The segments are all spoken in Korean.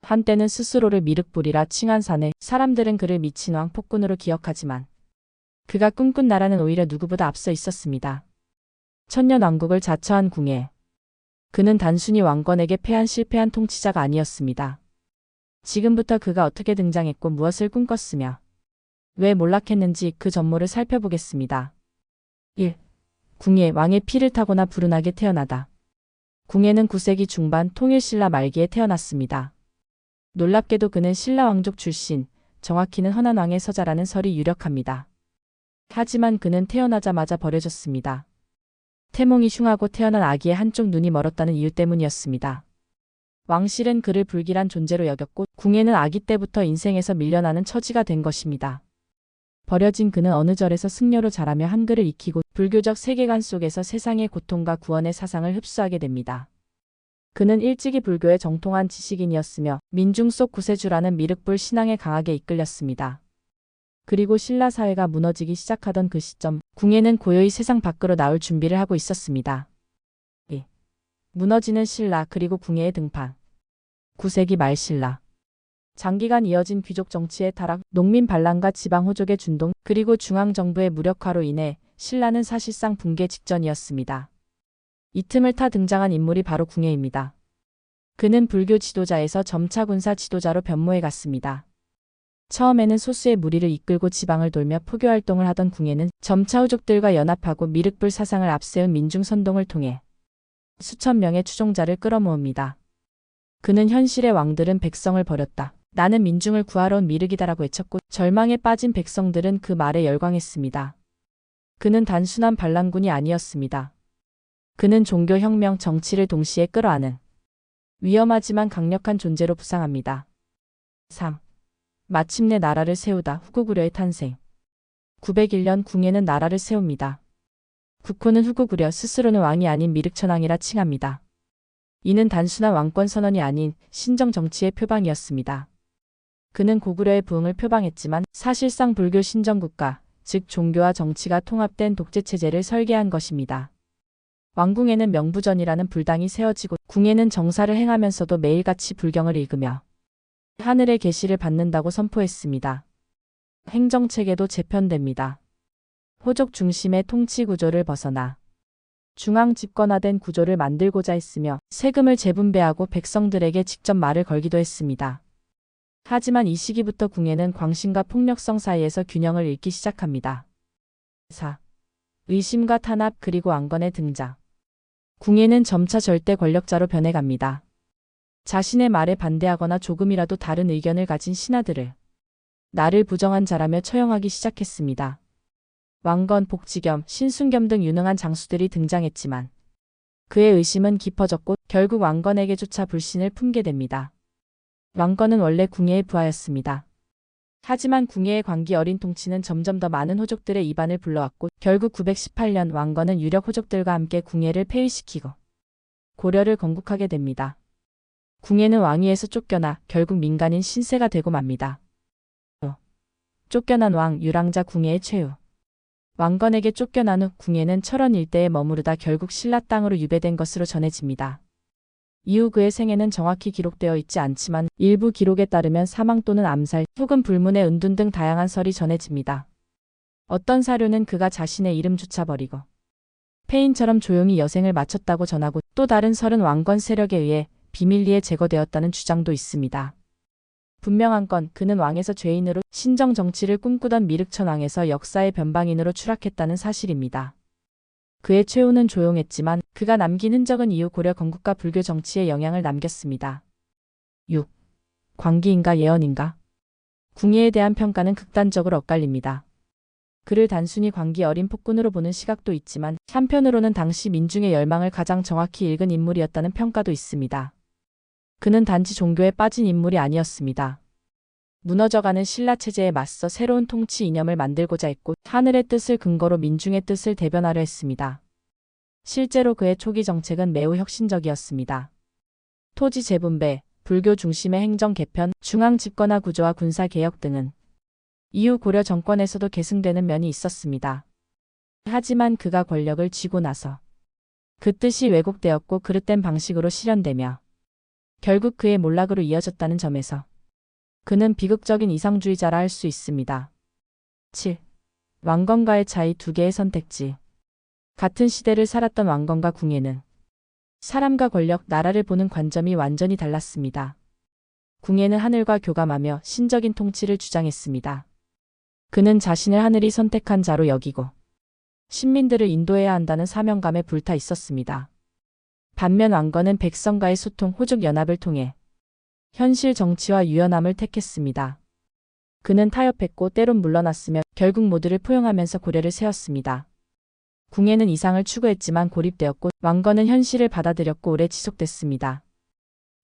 한때는 스스로를 미륵불이라 칭한 사내 사람들은 그를 미친 왕 폭군으로 기억하지만 그가 꿈꾼 나라는 오히려 누구보다 앞서 있었습니다. 천년 왕국을 자처한 궁예. 그는 단순히 왕권에게 패한 실패한 통치자가 아니었습니다. 지금부터 그가 어떻게 등장했고 무엇을 꿈꿨으며 왜 몰락했는지 그 전모를 살펴보겠습니다. 1. 궁예 왕의 피를 타고나 불운하게 태어나다. 궁예는 9세기 중반 통일신라 말기에 태어났습니다. 놀랍게도 그는 신라 왕족 출신, 정확히는 헌안왕의 서자라는 설이 유력합니다. 하지만 그는 태어나자마자 버려졌습니다. 태몽이 흉하고 태어난 아기의 한쪽 눈이 멀었다는 이유 때문이었습니다. 왕실은 그를 불길한 존재로 여겼고 궁예는 아기 때부터 인생에서 밀려나는 처지가 된 것입니다. 버려진 그는 어느 절에서 승려로 자라며 한글을 익히고 불교적 세계관 속에서 세상의 고통과 구원의 사상을 흡수하게 됩니다. 그는 일찍이 불교의 정통한 지식인이었으며 민중 속 구세주라는 미륵불 신앙에 강하게 이끌렸습니다. 그리고 신라 사회가 무너지기 시작하던 그 시점, 궁예는 고요히 세상 밖으로 나올 준비를 하고 있었습니다. 2. 무너지는 신라 그리고 궁예의 등판. 9세기 말 신라. 장기간 이어진 귀족 정치의 타락, 농민 반란과 지방 호족의 준동, 그리고 중앙정부의 무력화로 인해 신라는 사실상 붕괴 직전이었습니다. 이 틈을 타 등장한 인물이 바로 궁예입니다. 그는 불교 지도자에서 점차 군사 지도자로 변모해 갔습니다. 처음에는 소수의 무리를 이끌고 지방을 돌며 포교활동을 하던 궁예는 점차 후족들과 연합하고 미륵불 사상을 앞세운 민중선동을 통해 수천 명의 추종자를 끌어모읍니다. 그는 현실의 왕들은 백성을 버렸다. 나는 민중을 구하러 온 미륵이다라고 외쳤고 절망에 빠진 백성들은 그 말에 열광했습니다. 그는 단순한 반란군이 아니었습니다. 그는 종교혁명 정치를 동시에 끌어안은 위험하지만 강력한 존재로 부상합니다. 3. 마침내 나라를 세우다 후구구려의 탄생. 901년 궁예는 나라를 세웁니다. 국호는 후구구려 스스로는 왕이 아닌 미륵천왕이라 칭합니다. 이는 단순한 왕권 선언이 아닌 신정 정치의 표방이었습니다. 그는 고구려의 부흥을 표방했지만 사실상 불교 신정국가, 즉 종교와 정치가 통합된 독재체제를 설계한 것입니다. 왕궁에는 명부전이라는 불당이 세워지고 궁예는 정사를 행하면서도 매일같이 불경을 읽으며 하늘의 계시를 받는다고 선포했습니다. 행정체계도 재편됩니다. 호족 중심의 통치 구조를 벗어나 중앙 집권화된 구조를 만들고자 했으며 세금을 재분배하고 백성들에게 직접 말을 걸기도 했습니다. 하지만 이 시기부터 궁예는 광신과 폭력성 사이에서 균형을 잃기 시작합니다. 4. 의심과 탄압 그리고 왕건의 등장. 궁예는 점차 절대 권력자로 변해갑니다. 자신의 말에 반대하거나 조금이라도 다른 의견을 가진 신하들을 나를 부정한 자라며 처형하기 시작했습니다. 왕건, 복지겸, 신순겸 등 유능한 장수들이 등장했지만 그의 의심은 깊어졌고 결국 왕건에게조차 불신을 품게 됩니다. 왕건은 원래 궁예의 부하였습니다. 하지만 궁예의 광기 어린 통치는 점점 더 많은 호족들의 이반을 불러왔고 결국 918년 왕건은 유력 호족들과 함께 궁예를 폐위시키고 고려를 건국하게 됩니다. 궁예는 왕위에서 쫓겨나 결국 민간인 신세가 되고 맙니다. 쫓겨난 왕 유랑자 궁예의 최후. 왕건에게 쫓겨난 후 궁예는 철원 일대에 머무르다 결국 신라 땅으로 유배된 것으로 전해집니다. 이후 그의 생애는 정확히 기록되어 있지 않지만 일부 기록에 따르면 사망 또는 암살, 혹은 불문의 은둔 등 다양한 설이 전해집니다. 어떤 사료는 그가 자신의 이름조차 버리고 폐인처럼 조용히 여생을 마쳤다고 전하고 또 다른 설은 왕건 세력에 의해 비밀리에 제거되었다는 주장도 있습니다. 분명한 건 그는 왕에서 죄인으로 신정 정치를 꿈꾸던 미륵천왕에서 역사의 변방인으로 추락했다는 사실입니다. 그의 최후는 조용했지만 그가 남긴 흔적은 이후 고려 건국과 불교 정치에 영향을 남겼습니다. 6. 광기인가 예언인가? 궁예에 대한 평가는 극단적으로 엇갈립니다. 그를 단순히 광기 어린 폭군으로 보는 시각도 있지만 한편으로는 당시 민중의 열망을 가장 정확히 읽은 인물이었다는 평가도 있습니다. 그는 단지 종교에 빠진 인물이 아니었습니다. 무너져가는 신라 체제에 맞서 새로운 통치 이념을 만들고자 했고 하늘의 뜻을 근거로 민중의 뜻을 대변하려 했습니다. 실제로 그의 초기 정책은 매우 혁신적이었습니다. 토지 재분배, 불교 중심의 행정 개편, 중앙 집권화 구조와 군사 개혁 등은 이후 고려 정권에서도 계승되는 면이 있었습니다. 하지만 그가 권력을 쥐고 나서 그 뜻이 왜곡되었고 그릇된 방식으로 실현되며 결국 그의 몰락으로 이어졌다는 점에서 그는 비극적인 이상주의자라 할 수 있습니다. 7. 왕건과의 차이. 두 개의 선택지. 같은 시대를 살았던 왕건과 궁예는 사람과 권력, 나라를 보는 관점이 완전히 달랐습니다. 궁예는 하늘과 교감하며 신적인 통치를 주장했습니다. 그는 자신을 하늘이 선택한 자로 여기고 신민들을 인도해야 한다는 사명감에 불타 있었습니다. 반면 왕건은 백성과의 소통, 호족 연합을 통해 현실 정치와 유연함을 택했습니다. 그는 타협했고 때론 물러났으며 결국 모두를 포용하면서 고려를 세웠습니다. 궁예는 이상을 추구했지만 고립되었고 왕건은 현실을 받아들였고 오래 지속됐습니다.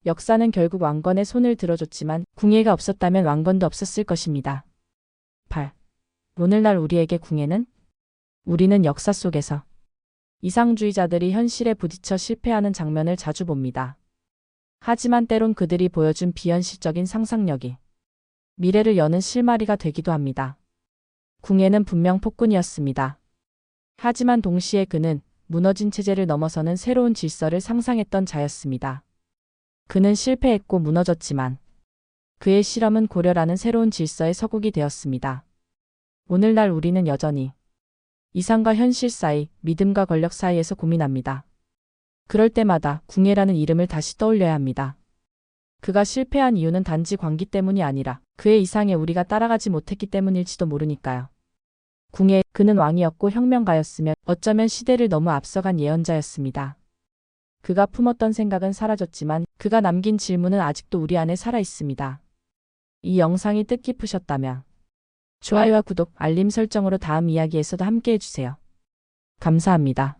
역사는 결국 왕건의 손을 들어줬지만 궁예가 없었다면 왕건도 없었을 것입니다. 8. 오늘날 우리에게 궁예는? 우리는 역사 속에서 이상주의자들이 현실에 부딪혀 실패하는 장면을 자주 봅니다. 하지만 때론 그들이 보여준 비현실적인 상상력이 미래를 여는 실마리가 되기도 합니다. 궁예는 분명 폭군이었습니다. 하지만 동시에 그는 무너진 체제를 넘어서는 새로운 질서를 상상했던 자였습니다. 그는 실패했고 무너졌지만 그의 실험은 고려라는 새로운 질서의 서곡이 되었습니다. 오늘날 우리는 여전히 이상과 현실 사이, 믿음과 권력 사이에서 고민합니다. 그럴 때마다 궁예라는 이름을 다시 떠올려야 합니다. 그가 실패한 이유는 단지 광기 때문이 아니라 그의 이상에 우리가 따라가지 못했기 때문일지도 모르니까요. 궁예, 그는 왕이었고 혁명가였으며 어쩌면 시대를 너무 앞서간 예언자였습니다. 그가 품었던 생각은 사라졌지만 그가 남긴 질문은 아직도 우리 안에 살아 있습니다. 이 영상이 뜻깊으셨다면 좋아요와 구독, 알림 설정으로 다음 이야기에서도 함께 해주세요. 감사합니다.